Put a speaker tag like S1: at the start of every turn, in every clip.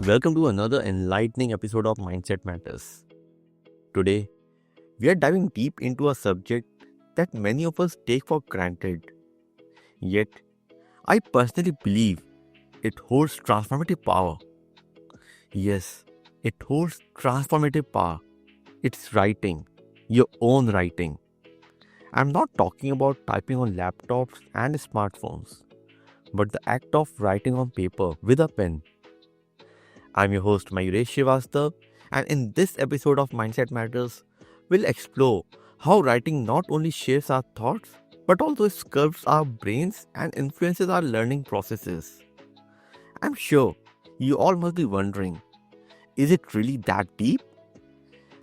S1: Welcome to another enlightening episode of Mindset Matters. Today, we are diving deep into a subject that many of us take for granted. Yet, I personally believe it holds transformative power. Yes, it holds transformative power. It's writing, your own writing. I'm not talking about typing on laptops and smartphones, but the act of writing on paper with a pen. I'm your host Mayuresh Srivastav, and in this episode of Mindset Matters, we'll explore how writing not only shapes our thoughts but also sculpts our brains and influences our learning processes. I'm sure you all must be wondering, is it really that deep?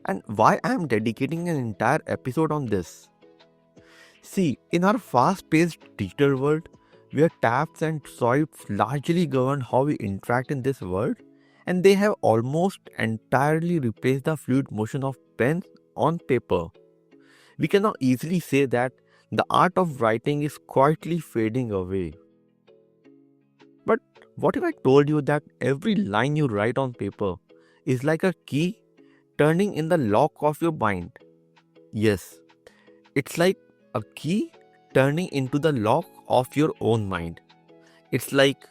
S1: And why I'm dedicating an entire episode on this? See, in our fast-paced digital world, where taps and swipes largely govern how we interact in this world, and they have almost entirely replaced the fluid motion of pen on paper, we cannot easily say that the art of writing is quietly fading away. But what if I told you that every line you write on paper is like a key turning in the lock of your mind? Yes, it's like a key turning into the lock of your own mind. It's like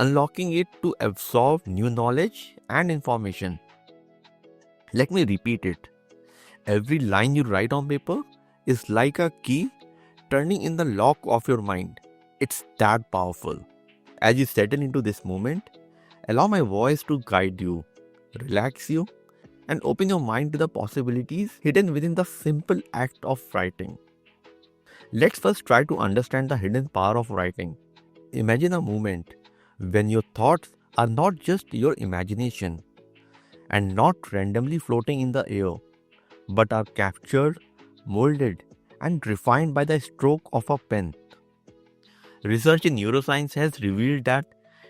S1: unlocking it to absorb new knowledge and information. Let me repeat it. Every line you write on paper is like a key turning in the lock of your mind. It's that powerful. As you settle into this moment, allow my voice to guide you, relax you, and open your mind to the possibilities hidden within the simple act of writing. Let's first try to understand the hidden power of writing. Imagine a moment when your thoughts are not just your imagination and not randomly floating in the air, but are captured, molded, and refined by the stroke of a pen. Research in neuroscience has revealed that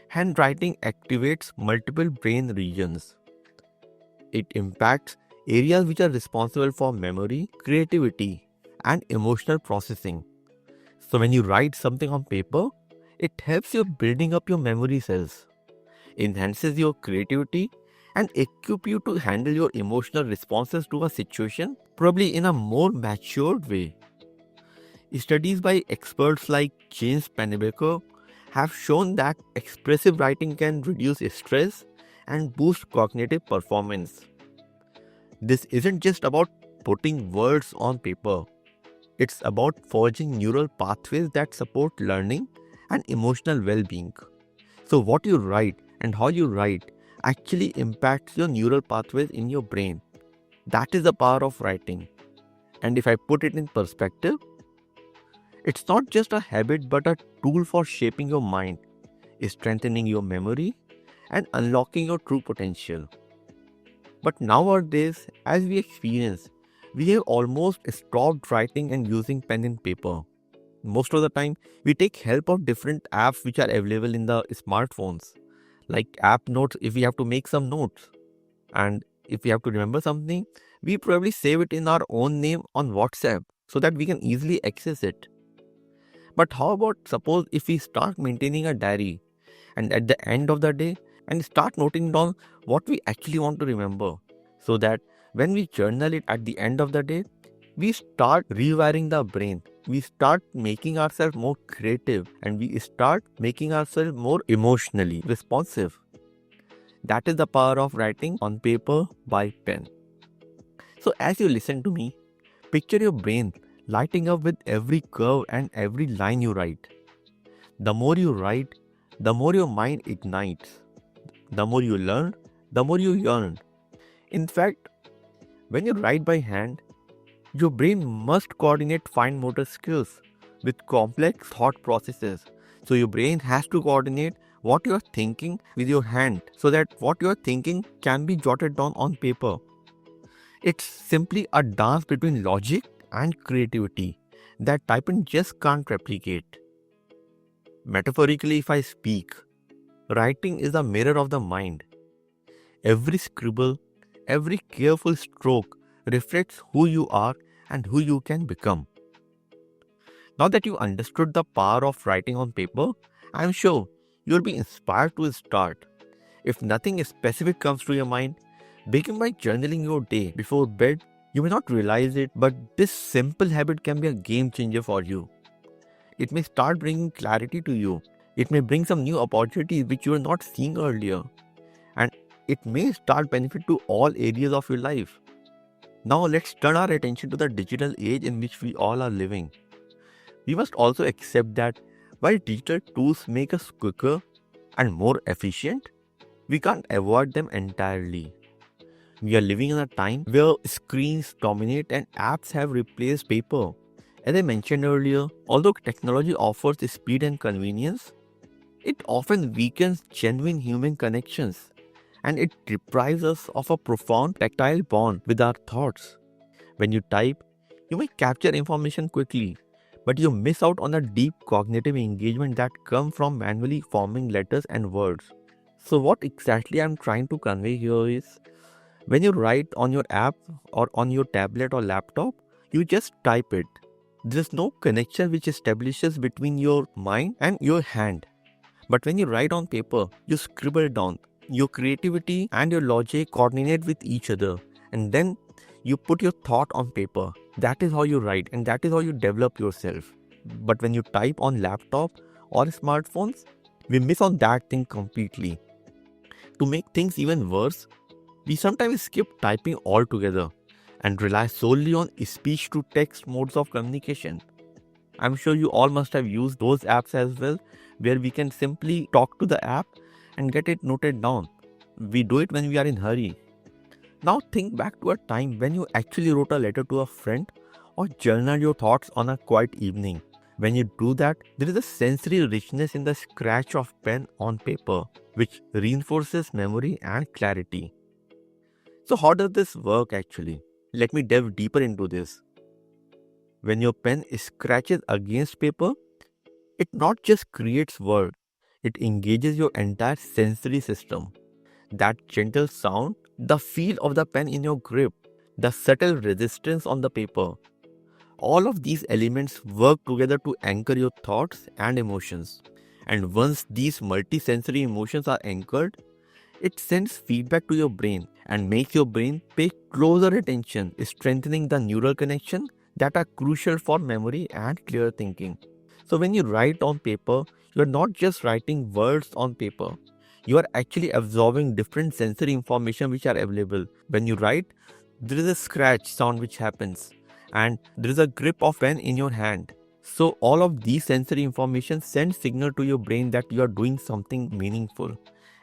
S1: handwriting activates multiple brain regions. It impacts areas which are responsible for memory, creativity, and emotional processing. So when you write something on paper, it helps you building up your memory cells, enhances your creativity, and equip you to handle your emotional responses to a situation probably in a more matured way. Studies by experts like James Pennebaker have shown that expressive writing can reduce stress and boost cognitive performance. This isn't just about putting words on paper. It's about forging neural pathways that support learning and emotional well-being. So what you write and how you write actually impacts your neural pathways in your brain. That is the power of writing. And if I put it in perspective, it's not just a habit but a tool for shaping your mind, strengthening your memory, and unlocking your true potential. But nowadays, as we experience, we have almost stopped writing and using pen and paper. Most of the time, we take help of different apps which are available in the smartphones, like app notes if we have to make some notes. And if we have to remember something, we probably save it in our own name on WhatsApp so that we can easily access it. But how about suppose if we start maintaining a diary and at the end of the day and start noting down what we actually want to remember so that when we journal it at the end of the day, we start rewiring the brain. We start making ourselves more creative and we start making ourselves more emotionally responsive. That is the power of writing on paper by pen. So as you listen to me, picture your brain lighting up with every curve and every line you write. The more you write, the more your mind ignites. The more you learn, the more you yearn. In fact, when you write by hand, your brain must coordinate fine motor skills with complex thought processes. So your brain has to coordinate what you are thinking with your hand so that what you are thinking can be jotted down on paper. It's simply a dance between logic and creativity that typing just can't replicate. Metaphorically, if I speak, writing is a mirror of the mind. Every scribble, every careful stroke reflects who you are and who you can become. Now that you understood the power of writing on paper, I am sure you'll be inspired to start. If nothing specific comes to your mind, begin by journaling your day before bed. You may not realize it, but this simple habit can be a game changer for you. It may start bringing clarity to you. It may bring some new opportunities which you were not seeing earlier. And it may start benefit to all areas of your life. Now let's turn our attention to the digital age in which we all are living. We must also accept that while digital tools make us quicker and more efficient, we can't avoid them entirely. We are living in a time where screens dominate and apps have replaced paper. As I mentioned earlier, although technology offers speed and convenience, it often weakens genuine human connections and it deprives us of a profound tactile bond with our thoughts. When you type, you may capture information quickly, but you miss out on the deep cognitive engagement that comes from manually forming letters and words. So what exactly I'm trying to convey here is, when you write on your app or on your tablet or laptop, you just type it. There's no connection which establishes between your mind and your hand. But when you write on paper, you scribble down. Your creativity and your logic coordinate with each other, and then you put your thought on paper. That is how you write, and that is how you develop yourself. But when you type on laptop or smartphones, we miss on that thing completely. To make things even worse, we sometimes skip typing altogether and rely solely on speech to text modes of communication. I'm sure you all must have used those apps as well, where we can simply talk to the app and get it noted down. We do it when we are in hurry. Now think back to a time when you actually wrote a letter to a friend or journaled your thoughts on a quiet evening. When you do that, there is a sensory richness in the scratch of pen on paper, which reinforces memory and clarity. So how does this work actually? Let me delve deeper into this. When your pen scratches against paper, it not just creates words, it engages your entire sensory system. That gentle sound, the feel of the pen in your grip, the subtle resistance on the paper, all of these elements work together to anchor your thoughts and emotions. And once these multisensory emotions are anchored, it sends feedback to your brain and makes your brain pay closer attention, strengthening the neural connections that are crucial for memory and clear thinking. So when you write on paper, you are not just writing words on paper. You are actually absorbing different sensory information which are available. When you write, there is a scratch sound which happens and there is a grip of pen in your hand. So all of these sensory information sends signal to your brain that you are doing something meaningful.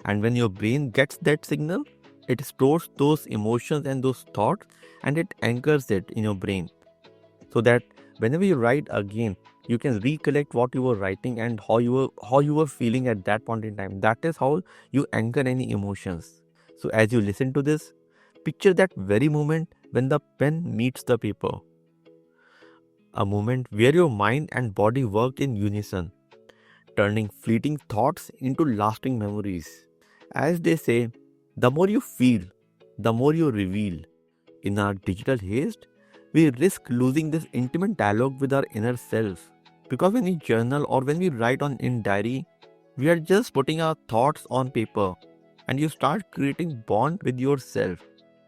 S1: And when your brain gets that signal, it stores those emotions and those thoughts and it anchors it in your brain. So that whenever you write again, you can recollect what you were writing and how you were feeling at that point in time. That is how you anchor any emotions. So as you listen to this, picture that very moment when the pen meets the paper. A moment where your mind and body work in unison, turning fleeting thoughts into lasting memories. As they say, the more you feel, the more you reveal. In our digital haste, we risk losing this intimate dialogue with our inner self. Because when we journal or when we write on in diary, we are just putting our thoughts on paper and you start creating bond with yourself.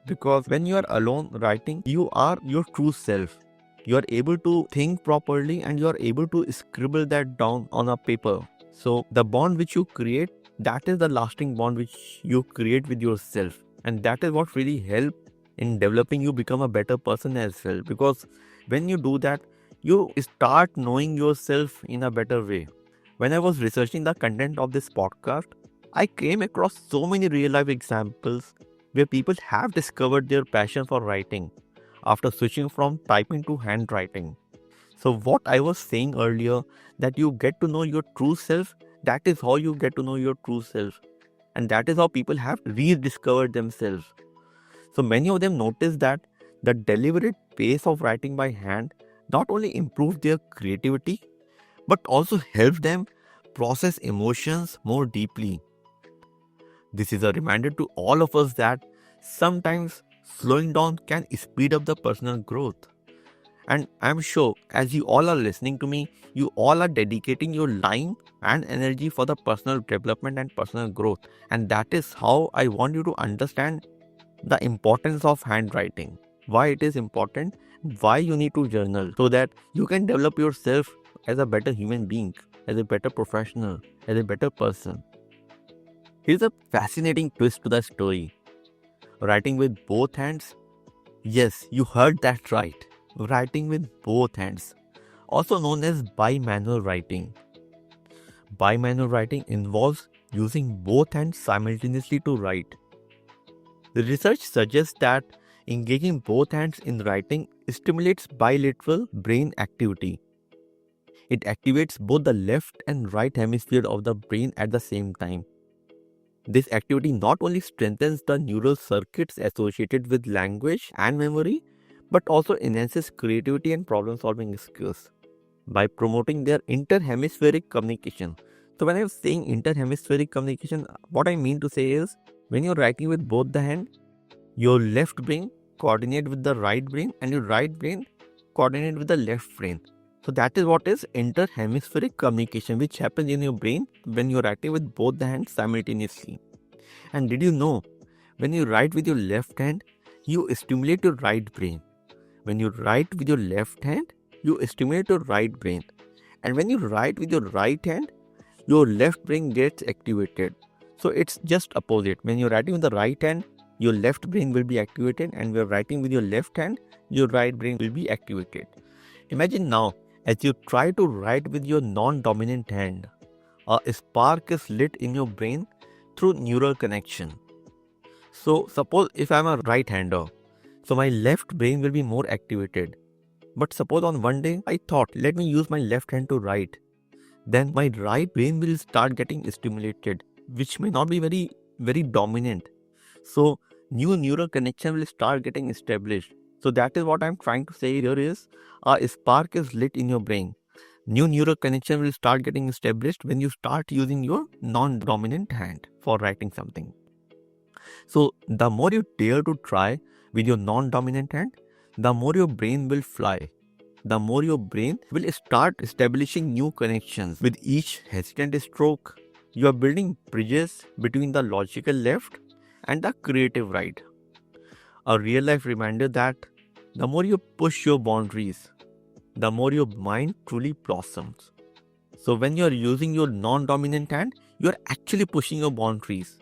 S1: Because when you are alone writing, you are your true self. You are able to think properly and you are able to scribble that down on a paper. So the bond which you create, that is the lasting bond which you create with yourself. And that is what really helps in developing you become a better person as well. Because when you do that, you start knowing yourself in a better way. When I was researching the content of this podcast, I came across so many real life examples where people have discovered their passion for writing after switching from typing to handwriting. So what I was saying earlier, that you get to know your true self, that is how you get to know your true self. And that is how people have rediscovered themselves. So many of them noticed that the deliberate pace of writing by hand not only improved their creativity, but also helped them process emotions more deeply. This is a reminder to all of us that sometimes slowing down can speed up the personal growth. And I'm sure as you all are listening to me, you all are dedicating your time and energy for the personal development and personal growth. And that is how I want you to understand the importance of handwriting, why it is important, why you need to journal so that you can develop yourself as a better human being, as a better professional, as a better person. Here's a fascinating twist to the story. Writing with both hands? Yes, you heard that right. Writing with both hands, also known as bimanual writing. Bimanual writing involves using both hands simultaneously to write. The research suggests that engaging both hands in writing stimulates bilateral brain activity. It activates both the left and right hemisphere of the brain at the same time. This activity not only strengthens the neural circuits associated with language and memory, but also enhances creativity and problem-solving skills by promoting their interhemispheric communication. So when I'm saying interhemispheric communication, what I mean to say is, when you're writing with both the hand, your left brain coordinate with the right brain and your right brain coordinate with the left brain. So that is what is interhemispheric communication, which happens in your brain when you're writing with both the hands simultaneously. And did you know, when you write with your left hand, you stimulate your right brain. When you write with your left hand, you stimulate your right brain. And when you write with your right hand, your left brain gets activated. So it's just opposite. When you're writing with the right hand, your left brain will be activated, and when you're writing with your left hand, your right brain will be activated. Imagine now, as you try to write with your non-dominant hand, a spark is lit in your brain through neural connection. So suppose if I'm a right-hander, so my left brain will be more activated. But suppose on one day I thought, let me use my left hand to write. Then my right brain will start getting stimulated, which may not be very dominant. So new neural connection will start getting established. So that is what I'm trying to say here is, a spark is lit in your brain. New neural connection will start getting established when you start using your non-dominant hand for writing something. So the more you dare to try with your non-dominant hand, the more your brain will fly. The more your brain will start establishing new connections. With each hesitant stroke, you are building bridges between the logical left and the creative right. A real life reminder that the more you push your boundaries, the more your mind truly blossoms. So when you are using your non-dominant hand, you are actually pushing your boundaries.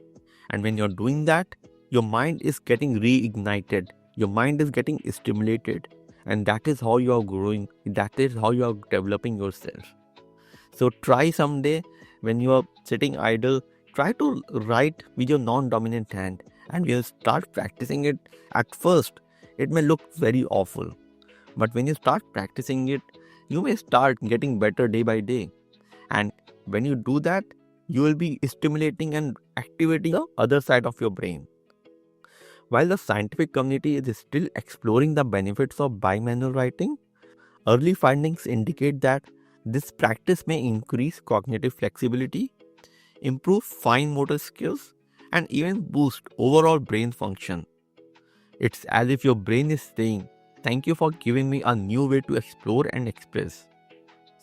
S1: And when you're doing that, your mind is getting reignited. Your mind is getting stimulated. And that is how you are growing. That is how you are developing yourself. So try someday, when you are sitting idle, try to write with your non-dominant hand. And when you start practicing it, at first, it may look very awful. But when you start practicing it, you may start getting better day by day. And when you do that, you will be stimulating and activating the other side of your brain. While the scientific community is still exploring the benefits of bimanual writing, early findings indicate that this practice may increase cognitive flexibility, improve fine motor skills, and even boost overall brain function. It's as if your brain is saying, "Thank you for giving me a new way to explore and express."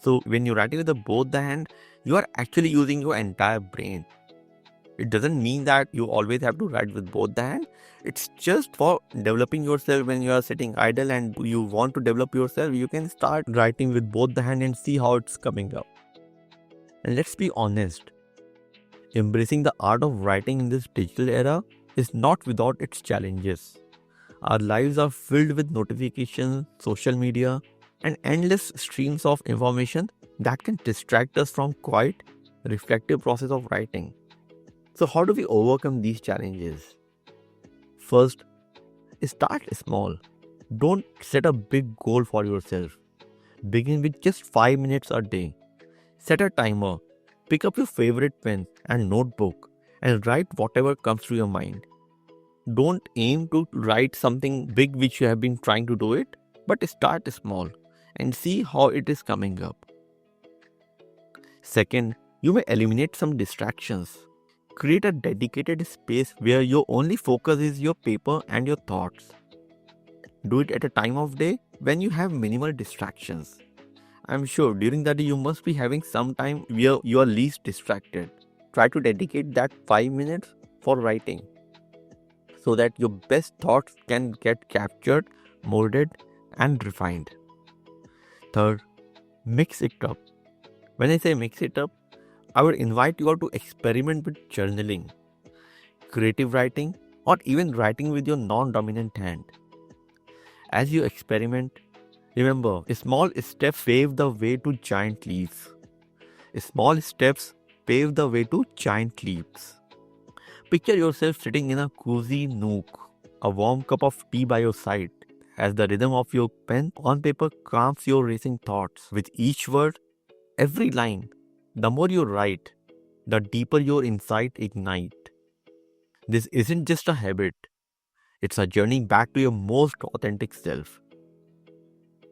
S1: So when you're writing with both the hand, you are actually using your entire brain. It doesn't mean that you always have to write with both the hand. It's just for developing yourself. When you are sitting idle and you want to develop yourself, you can start writing with both the hand and see how it's coming up. And let's be honest, embracing the art of writing in this digital era is not without its challenges. Our lives are filled with notifications, social media, and endless streams of information that can distract us from quiet, reflective process of writing. So how do we overcome these challenges? First, start small. Don't set a big goal for yourself. Begin with just 5 minutes a day. Set a timer. Pick up your favorite pen and notebook and write whatever comes to your mind. Don't aim to write something big which you have been trying to do it, but start small and see how it is coming up. Second, you may eliminate some distractions. Create a dedicated space where your only focus is your paper and your thoughts. Do it at a time of day when you have minimal distractions. I'm sure during that day you must be having some time where you are least distracted. Try to dedicate that 5 minutes for writing so that your best thoughts can get captured, molded, and refined. Third, mix it up. When I say mix it up, I would invite you all to experiment with journaling, creative writing, or even writing with your non-dominant hand. As you experiment, remember, small steps pave the way to giant leaps. Small steps pave the way to giant leaps. Picture yourself sitting in a cozy nook, a warm cup of tea by your side, as the rhythm of your pen on paper calms your racing thoughts. With each word, every line, the more you write, the deeper your insight ignite. This isn't just a habit, it's a journey back to your most authentic self.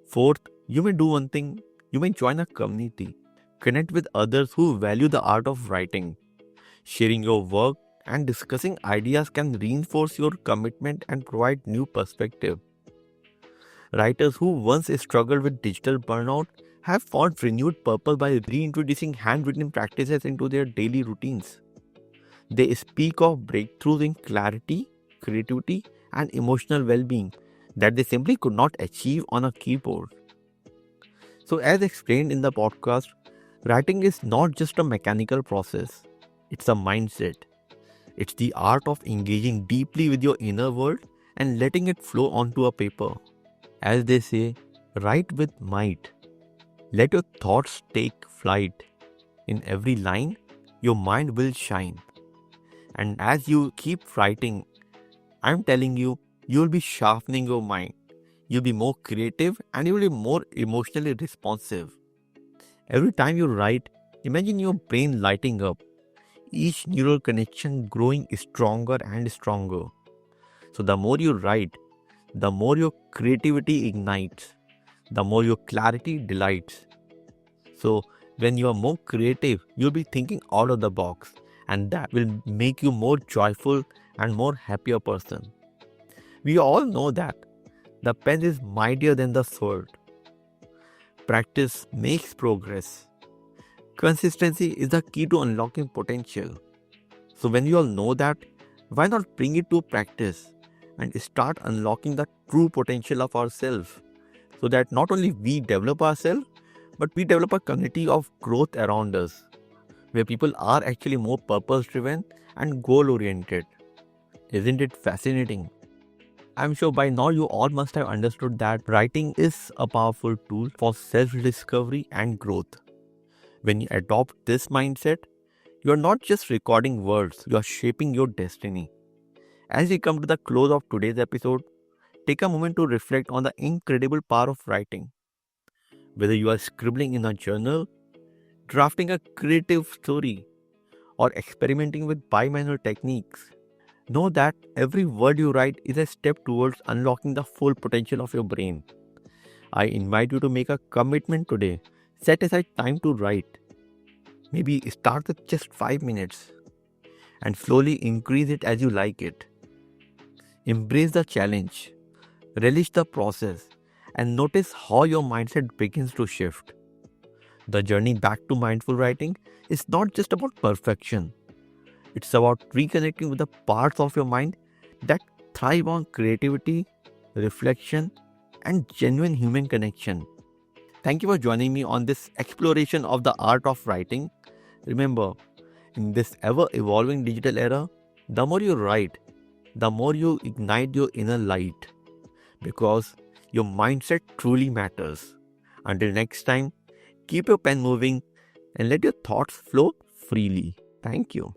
S1: Fourth, you may do one thing, you may join a community. Connect with others who value the art of writing. Sharing your work and discussing ideas can reinforce your commitment and provide new perspective. Writers who once struggled with digital burnout have found renewed purpose by reintroducing handwritten practices into their daily routines. They speak of breakthroughs in clarity, creativity, and emotional well-being that they simply could not achieve on a keyboard. So, as explained in the podcast, writing is not just a mechanical process, it's a mindset. It's the art of engaging deeply with your inner world and letting it flow onto a paper. As they say, write with might. Let your thoughts take flight. In every line, your mind will shine. And as you keep writing, I'm telling you, you'll be sharpening your mind. You'll be more creative and you'll be more emotionally responsive. Every time you write, imagine your brain lighting up, each neural connection growing stronger and stronger. So the more you write, the more your creativity ignites, the more your clarity delights. So when you are more creative, you'll be thinking out of the box, and that will make you more joyful and more happier person. We all know that the pen is mightier than the sword. Practice makes progress. Consistency is the key to unlocking potential. So when you all know that, why not bring it to practice and start unlocking the true potential of ourselves, so that not only we develop ourselves, but we develop a community of growth around us, where people are actually more purpose driven and goal oriented. Isn't it fascinating? I'm sure by now you all must have understood that writing is a powerful tool for self-discovery and growth. When you adopt this mindset, you are not just recording words, you are shaping your destiny. As we come to the close of today's episode, take a moment to reflect on the incredible power of writing. Whether you are scribbling in a journal, drafting a creative story, or experimenting with bimanual techniques, know that every word you write is a step towards unlocking the full potential of your brain. I invite you to make a commitment today. Set aside time to write. Maybe start with just 5 minutes and slowly increase it as you like it. Embrace the challenge, relish the process, and notice how your mindset begins to shift. The journey back to mindful writing is not just about perfection. It's about reconnecting with the parts of your mind that thrive on creativity, reflection, and genuine human connection. Thank you for joining me on this exploration of the art of writing. Remember, in this ever-evolving digital era, the more you write, the more you ignite your inner light, because your mindset truly matters. Until next time, keep your pen moving and let your thoughts flow freely. Thank you.